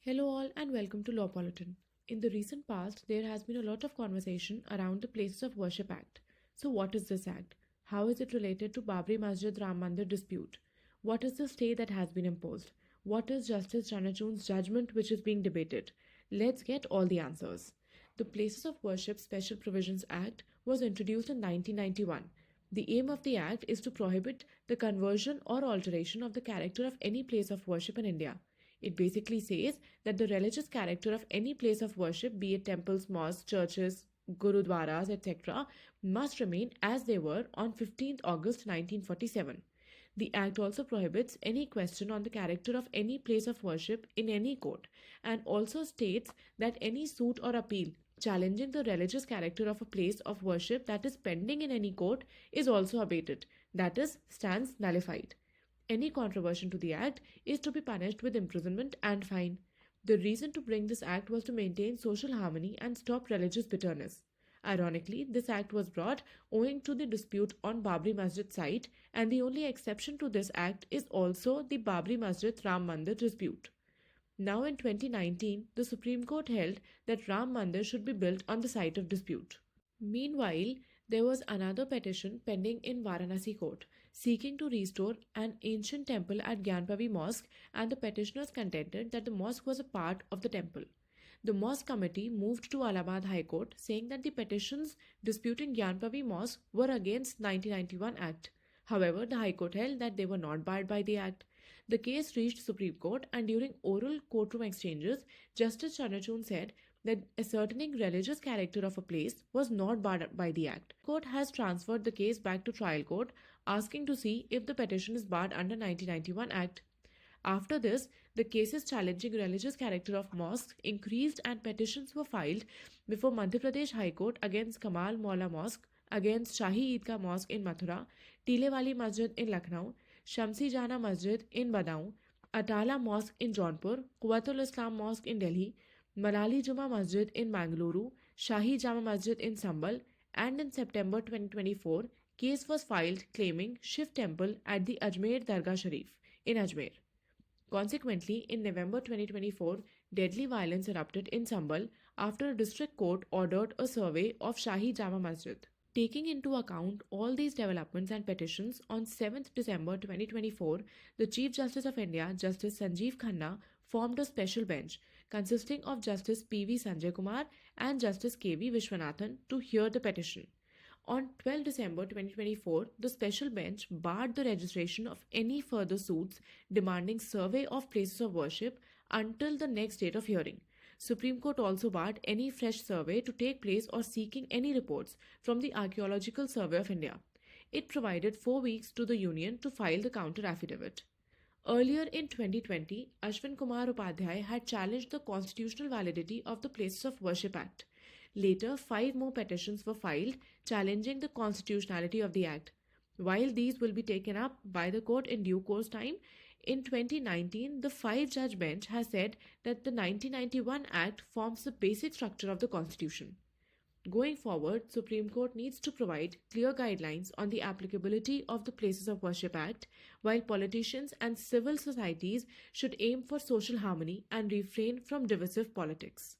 Hello, all, and welcome to Lawpolitan. In the recent past, there has been a lot of conversation around the Places of Worship Act. So, what is this act? How is it related to Babri Masjid Ram Mandir dispute? What is the stay that has been imposed? What is Justice Chandrachud's judgment which is being debated? Let's get all the answers. The Places of Worship Special Provisions Act was introduced in 1991. The aim of the Act is to prohibit the conversion or alteration of the character of any place of worship in India. It basically says that the religious character of any place of worship, be it temples, mosques, churches, gurudwaras, etc., must remain as they were on 15th August 1947. The Act also prohibits any question on the character of any place of worship in any court and also states that any suit or appeal challenging the religious character of a place of worship that is pending in any court is also abated, that is, stands nullified. Any controversy to the act is to be punished with imprisonment and fine. The reason to bring this act was to maintain social harmony and stop religious bitterness. Ironically, this act was brought owing to the dispute on Babri Masjid site, and the only exception to this act is also the Babri Masjid Ram Mandir dispute. Now in 2019, the Supreme Court held that Ram Mandir should be built on the site of dispute. Meanwhile, there was another petition pending in Varanasi court seeking to restore an ancient temple at Gyanpavi Mosque, and the petitioners contended that the mosque was a part of the temple. The mosque committee moved to Allahabad High Court saying that the petitions disputing Gyanpavi Mosque were against 1991 Act. However, the High Court held that they were not barred by the Act. The case reached Supreme Court, and during oral courtroom exchanges, Justice Chandrachud said that ascertaining religious character of a place was not barred by the Act. The court has transferred the case back to trial court, asking to see if the petition is barred under 1991 Act. After this, the cases challenging religious character of mosques increased and petitions were filed before Madhya Pradesh High Court against Kamal Maula Mosque, against Shahi Eidgah Mosque in Mathura, Tilewali Masjid in Lucknow, Shamsi Jana Masjid in Badaun, Atala Mosque in Jaunpur, Quwwatul Islam Mosque in Delhi, Malali Juma Masjid in Mangaluru, Shahi Jama Masjid in Sambal, and in September 2024, case was filed claiming Shiv Temple at the Ajmer Dargah Sharif in Ajmer. Consequently, in November 2024, deadly violence erupted in Sambal after a district court ordered a survey of Shahi Jama Masjid. Taking into account all these developments and petitions, on 7th December 2024, the Chief Justice of India, Justice Sanjeev Khanna, formed a special bench consisting of Justice P.V. Sanjay Kumar and Justice K.V. Vishwanathan to hear the petition. On 12 December 2024, the special bench barred the registration of any further suits demanding survey of places of worship until the next date of hearing. Supreme Court also barred any fresh survey to take place or seeking any reports from the Archaeological Survey of India. It provided 4 weeks to the union to file the counter affidavit. Earlier in 2020, Ashwin Kumar Upadhyay had challenged the constitutional validity of the Places of Worship Act. Later, 5 more petitions were filed challenging the constitutionality of the Act. While these will be taken up by the court in due course time, in 2019, the 5-judge bench has said that the 1991 Act forms the basic structure of the Constitution. Going forward, Supreme Court needs to provide clear guidelines on the applicability of the Places of Worship Act, while politicians and civil societies should aim for social harmony and refrain from divisive politics.